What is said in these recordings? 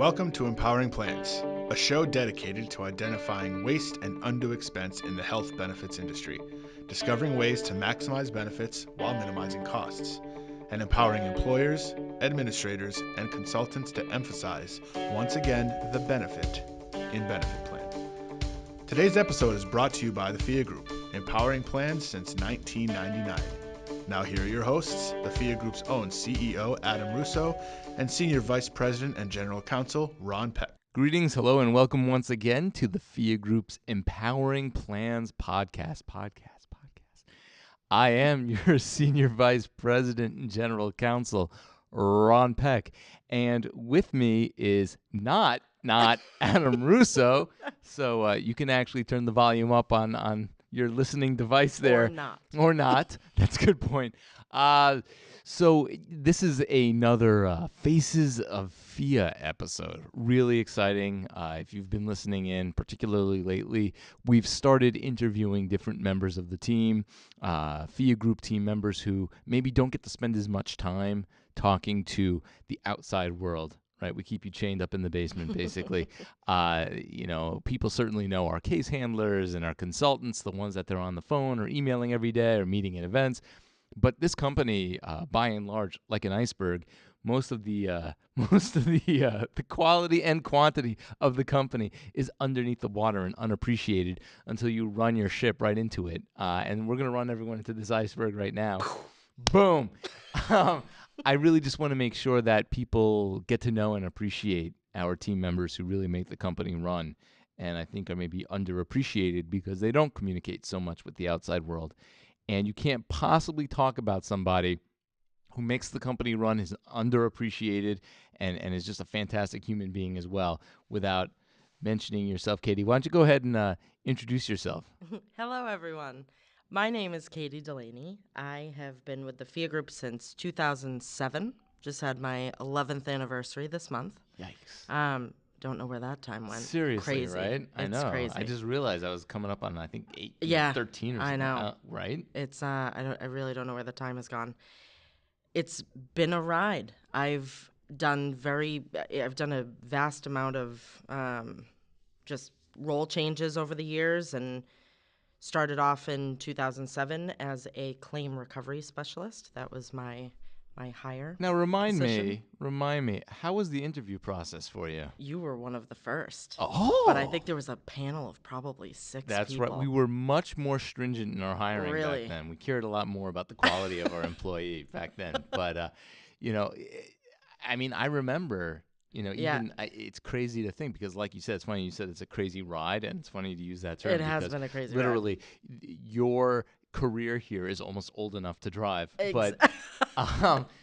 Welcome to Empowering Plans, a show dedicated to identifying waste and undue expense in the health benefits industry, discovering ways to maximize benefits while minimizing costs, and empowering employers, administrators, and consultants to emphasize, once again, the benefit in benefit plan. Today's episode is brought to you by the Phia Group, empowering plans since 1999. Now here are your hosts, the Phia Group's own CEO, Adam Russo, and Senior Vice President and General Counsel, Ron Peck. Greetings, hello, and welcome once again to the Phia Group's Empowering Plans podcast. I am your Senior Vice President and General Counsel, Ron Peck, and with me is not Adam Russo, so you can actually turn the volume up on your listening device there. Or not. That's a good point. So this is another Faces of Phia episode. Really exciting. If you've been listening in, particularly lately, we've started interviewing different members of the team, Phia Group team members who maybe don't get to spend as much time talking to the outside world. Right, we keep you chained up in the basement, basically. People certainly know our case handlers and our consultants, the ones that they're on the phone or emailing every day or meeting at events. But this company, by and large, like an iceberg, most of the quality and quantity of the company is underneath the water and unappreciated until you run your ship right into it. And we're gonna run everyone into this iceberg right now. Boom. I really just want to make sure that people get to know and appreciate our team members who really make the company run, and I think are maybe underappreciated because they don't communicate so much with the outside world. And you can't possibly talk about somebody who makes the company run, is underappreciated, and is just a fantastic human being as well, without mentioning yourself. Katie, why don't you go ahead and introduce yourself? Hello, everyone. My name is Katie Delaney. I have been with the Phia Group since 2007. Just had my 11th anniversary this month. Yikes. Don't know where that time went. Seriously, Crazy. right? I It's know. crazy. I just realized I was coming up on, I think, 13 or something. I know. Right? It's I really don't know where the time has gone. It's been a ride. I've done a vast amount of just role changes over the years, and started off in 2007 as a claim recovery specialist. That was my hire. Now, remind position. me, how was the interview process for you? You were one of the first. Oh! But I think there was a panel of probably six That's people. right. We were much more stringent in our hiring Really? back then. We cared a lot more about the quality of our employee back then. But, I remember, Yeah. it's crazy to think because, like you said, it's funny you said it's a crazy ride, and it's funny to use that term. It has because been a crazy literally, your career here is almost old enough to drive. But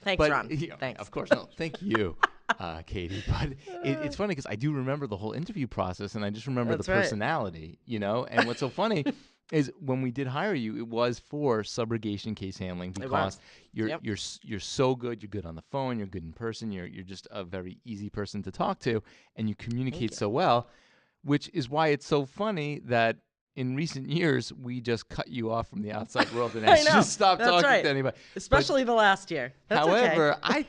Thanks, Ron. Thanks. Of course, no. Thank you, Katie. But it's funny because I do remember the whole interview process, and I just remember That's the right. personality, And what's so funny is when we did hire you, it was for subrogation case handling because you're so good. You're good on the phone. You're good in person. You're just a very easy person to talk to, and you communicate so well, which is why it's so funny that in recent years, we just cut you off from the outside world and asked you to stop That's talking right. to anybody. Especially the last year. That's However, okay. I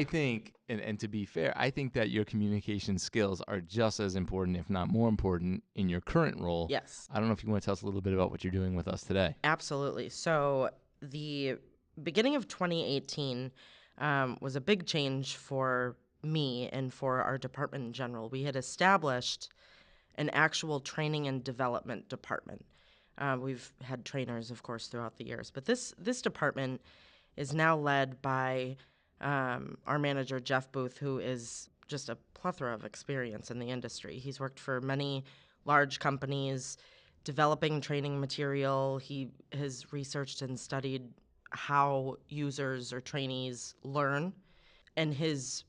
think, and to be fair, I think that your communication skills are just as important, if not more important, in your current role. Yes. I don't know if you want to tell us a little bit about what you're doing with us today. Absolutely. So the beginning of 2018 was a big change for me and for our department in general. We had established an actual training and development department. We've had trainers, of course, throughout the years, but this department is now led by our manager, Jeff Booth, who is just a plethora of experience in the industry. He's worked for many large companies, developing training material. He has researched and studied how users or trainees learn, and his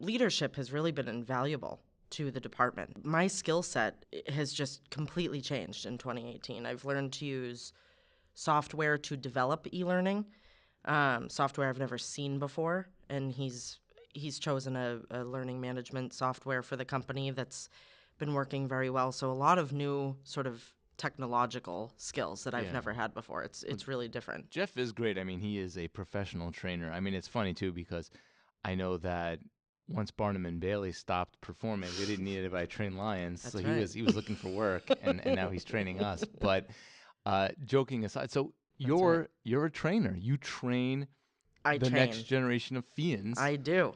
leadership has really been invaluable to the department. My skill set has just completely changed in 2018. I've learned to use software to develop e-learning, software I've never seen before, and he's chosen a learning management software for the company that's been working very well. So a lot of new sort of technological skills that I've never had before. It's really different. Jeff is great. I mean, he is a professional trainer. I mean, it's funny too because I know that once Barnum and Bailey stopped performing, they didn't need anybody to train lions. That's So right. he was looking for work, and now he's training us. But joking aside, so That's right. you're a trainer. You train I the next train. generation of Fians. I do.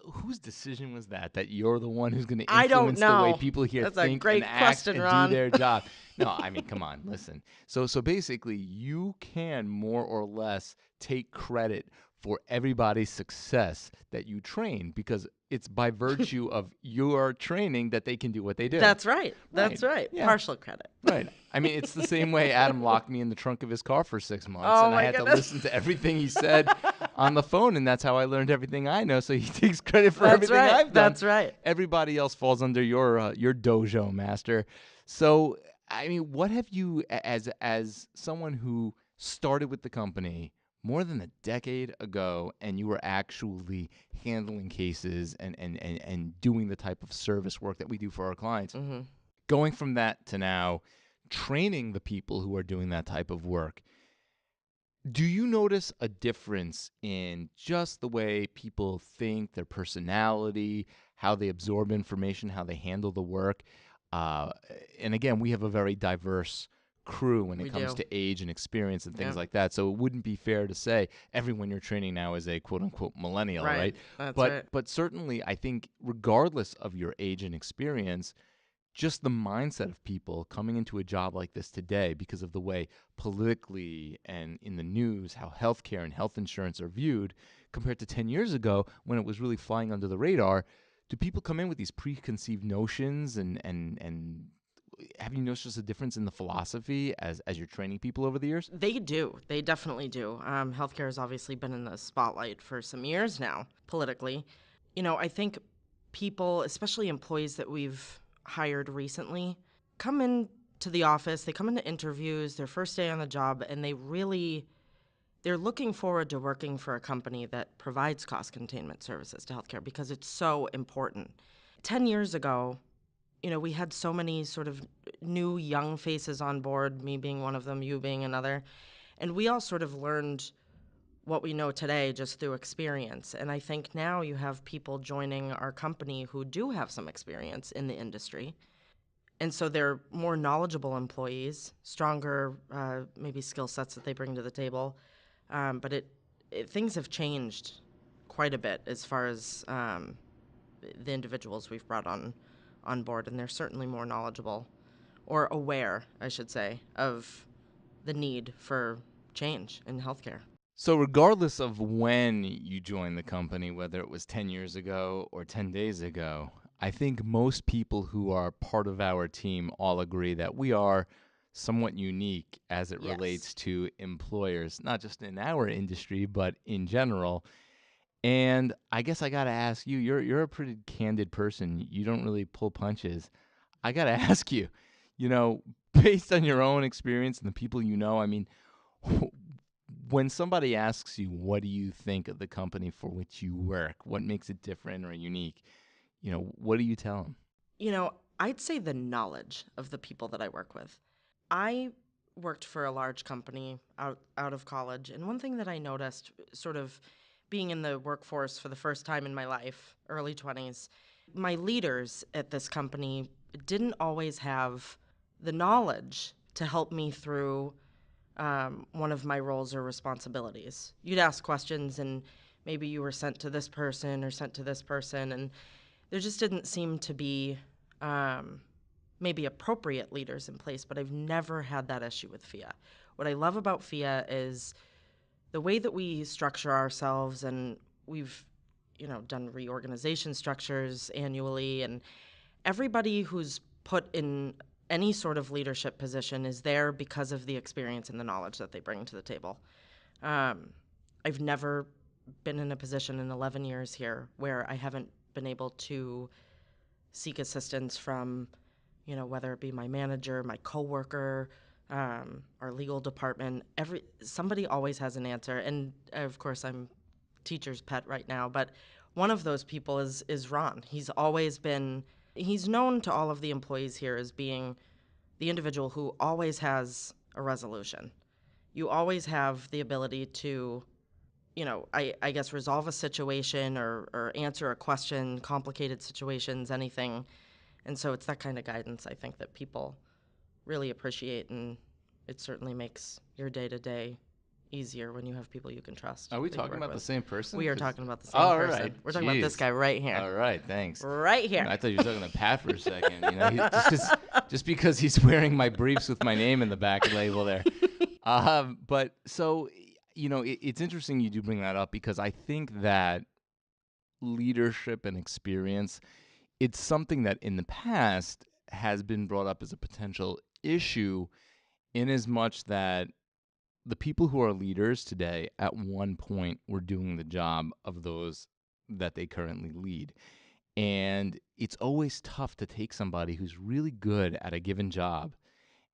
Whose decision was that you're the one who's going to I don't influence the way know. people here That's a think and great act question, and do Ron. their job? No, I mean, come on, listen. So basically, you can more or less take credit for everybody's success that you train because it's by virtue of your training that they can do what they do. That's right. That's right. Yeah. Partial credit. Right. I mean, it's the same way Adam locked me in the trunk of his car for 6 months, Oh, and I my had goodness. to listen to everything he said on the phone, and that's how I learned everything I know. So he takes credit for That's everything right. I've done. That's right. Everybody else falls under your dojo, master. So, I mean, what have you, as someone who started with the company more than a decade ago, and you were actually handling cases and doing the type of service work that we do for our clients, going from that to now training the people who are doing that type of work, do you notice a difference in just the way people think, their personality, how they absorb information, how they handle the work? And again, we have a very diverse crew when We it comes do. to age and experience and things Yeah. like that. So it wouldn't be fair to say everyone you're training now is a quote unquote millennial, right? That's But right. but certainly I think regardless of your age and experience, just the mindset of people coming into a job like this today because of the way politically and in the news how healthcare and health insurance are viewed compared to 10 years ago when it was really flying under the radar. Do people come in with these preconceived notions and have you noticed a difference in the philosophy as you're training people over the years? They do. They definitely do. Healthcare has obviously been in the spotlight for some years now, politically. I think people, especially employees that we've hired recently, come in to the office, they come into interviews, their first day on the job, and they're looking forward to working for a company that provides cost containment services to healthcare because it's so important. 10 years ago, we had so many sort of new young faces on board, me being one of them, you being another. And we all sort of learned what we know today just through experience. And I think now you have people joining our company who do have some experience in the industry. And so they're more knowledgeable employees, stronger maybe skill sets that they bring to the table. But things have changed quite a bit as far as the individuals we've brought on board, and they're certainly more knowledgeable or aware, I should say, of the need for change in healthcare. So regardless of when you joined the company, whether it was 10 years ago or 10 days ago, I think most people who are part of our team all agree that we are somewhat unique as it Yes. relates to employers, not just in our industry, but in general. And I guess I got to ask you, you're a pretty candid person. You don't really pull punches. I got to ask you, based on your own experience and the people you know, I mean, when somebody asks you, what do you think of the company for which you work? What makes it different or unique? What do you tell them? I'd say the knowledge of the people that I work with. I worked for a large company out of college, and one thing that I noticed sort of being in the workforce for the first time in my life, early 20s, my leaders at this company didn't always have the knowledge to help me through one of my roles or responsibilities. You'd ask questions, and maybe you were sent to this person or sent to this person, and there just didn't seem to be maybe appropriate leaders in place, but I've never had that issue with Phia. What I love about Phia is the way that we structure ourselves, and we've done reorganization structures annually, and everybody who's put in any sort of leadership position is there because of the experience and the knowledge that they bring to the table. I've never been in a position in 11 years here where I haven't been able to seek assistance from, whether it be my manager, my coworker, our legal department. Somebody always has an answer, and of course, I'm teacher's pet right now. But one of those people is Ron. He's known to all of the employees here as being the individual who always has a resolution. You always have the ability to I guess resolve a situation or answer a question, complicated situations, anything. And so it's that kind of guidance I think that people really appreciate, and it certainly makes your day-to-day easier when you have people you can trust. Are we that you talking work about the with. same person? We are 'Cause- talking about the same All person. right. We're talking about this Jeez. guy right here. All right, thanks. Right here. I thought you were talking to Pat for a second. Just because he's wearing my briefs with my name in the back label there. But so, it's interesting you do bring that up, because I think that leadership and experience, it's something that in the past has been brought up as a potential issue, in as much that the people who are leaders today at one point were doing the job of those that they currently lead. And it's always tough to take somebody who's really good at a given job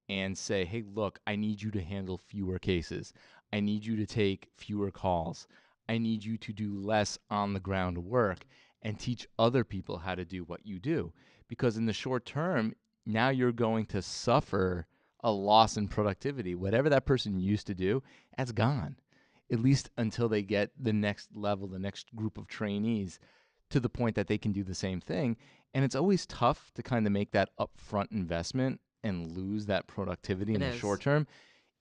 and say, hey, look, I need you to handle fewer cases. I need you to take fewer calls. I need you to do less on the ground work and teach other people how to do what you do. Because in the short term, now you're going to suffer a loss in productivity. Whatever that person used to do, that's gone, at least until they get the next level, the next group of trainees to the point that they can do the same thing. And it's always tough to kind of make that upfront investment and lose that productivity in the short term,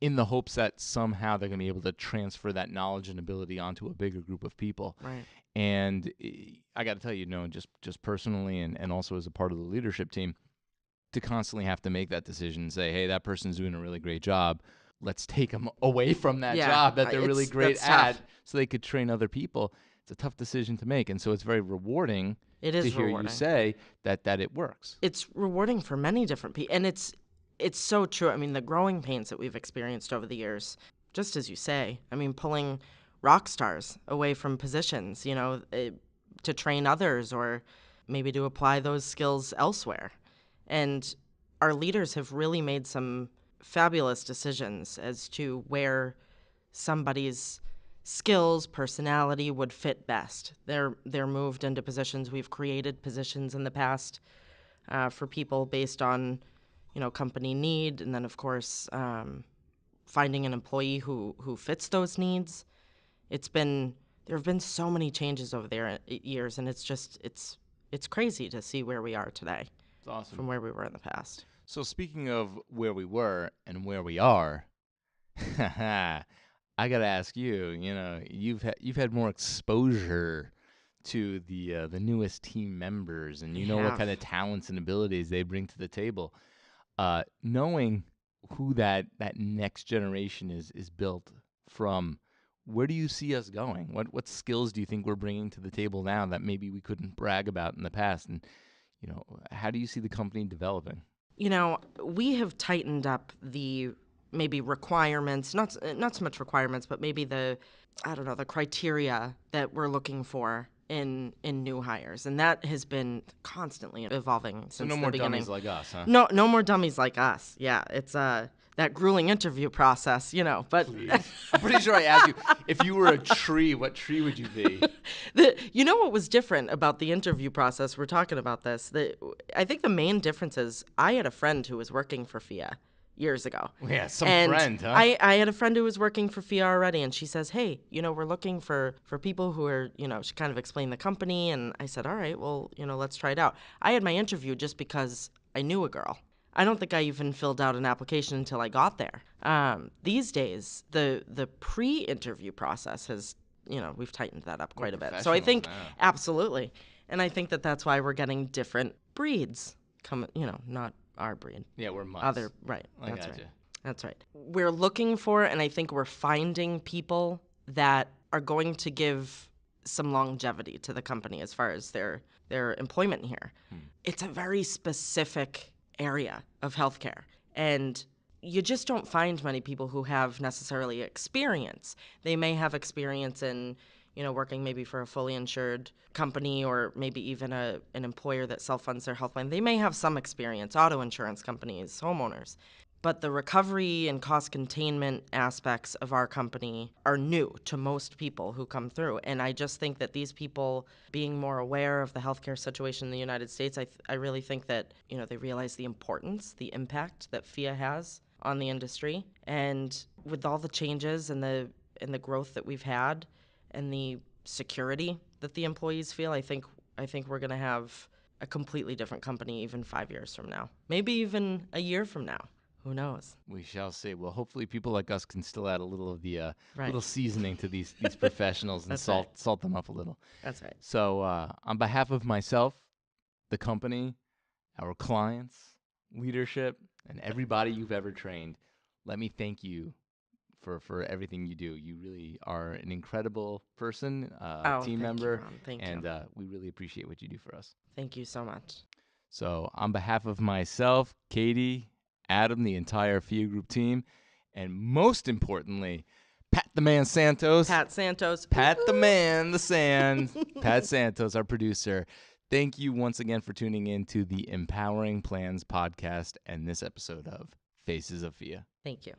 in the hopes that somehow they're going to be able to transfer that knowledge and ability onto a bigger group of people. Right. And I got to tell you, just personally and also as a part of the leadership team, to constantly have to make that decision and say, hey, that person's doing a really great job. Let's take them away from that job that they're really great at so they could train other people. It's a tough decision to make. And so it's very rewarding to hear you say that it works. It's rewarding for many different people. And it's so true. I mean, the growing pains that we've experienced over the years, just as you say, I mean, pulling rock stars away from positions, to train others or maybe to apply those skills elsewhere. And our leaders have really made some fabulous decisions as to where somebody's skills, personality would fit best. They're moved into positions. We've created positions in the past for people based on, company need, and then of course finding an employee who fits those needs. There have been so many changes over there years, and it's crazy to see where we are today. It's awesome. From where we were in the past. So speaking of where we were and where we are, I gotta ask you. You've had more exposure to the newest team members, and you know what kind of talents and abilities they bring to the table. Knowing who that next generation is built from, where do you see us going? What skills do you think we're bringing to the table now that maybe we couldn't brag about in the past? And how do you see the company developing? We have tightened up the maybe requirements, not so much requirements, but maybe the criteria that we're looking for in new hires, and that has been constantly evolving since the beginning. So no more dummies like us, huh? No more dummies like us. Yeah, it's that grueling interview process, But please. I'm pretty sure I asked you, if you were a tree, what tree would you be? What was different about the interview process? We're talking about this. I think the main difference is I had a friend who was working for Phia years ago. Yeah, friend, huh? I had a friend who was working for Phia already, and she says, hey, we're looking for people who are, she kind of explained the company, and I said, all right, well, let's try it out. I had my interview just because I knew a girl. I don't think I even filled out an application until I got there. These days, the pre-interview process has, we've tightened that up quite a bit. So I think, absolutely. And I think that's why we're getting different breeds coming, not our breed. Yeah, we're mutts. Right. That's right. That's right. We're looking for, and I think we're finding people that are going to give some longevity to the company as far as their employment here. It's a very specific area of healthcare, and you just don't find many people who have necessarily experience. They may have experience in, working maybe for a fully insured company, or maybe even an employer that self-funds their health plan. They may have some experience, auto insurance companies, homeowners. But the recovery and cost containment aspects of our company are new to most people who come through. And I just think that these people being more aware of the healthcare situation in the United States, I really think that, they realize the importance, the impact that Phia has on the industry. And with all the changes and the growth that we've had, and the security that the employees feel, I think we're going to have a completely different company even 5 years from now, maybe even a year from now. Who knows? We shall see. Well, hopefully people like us can still add a little of the Right. little seasoning to these professionals and That's salt them up a little. That's right. So on behalf of myself, the company, our clients, leadership, and everybody you've ever trained, let me thank you for everything you do. You really are an incredible person, team Thank member, you, Ron. Thank and you. We really appreciate what you do for us. Thank you so much. So on behalf of myself, Katie, Adam, the entire Phia Group team, and most importantly, Pat the Man Santos. Pat Santos. Pat the Man, the Sand. Pat Santos, our producer. Thank you once again for tuning in to the Empowering Plans podcast and this episode of Faces of Phia. Thank you.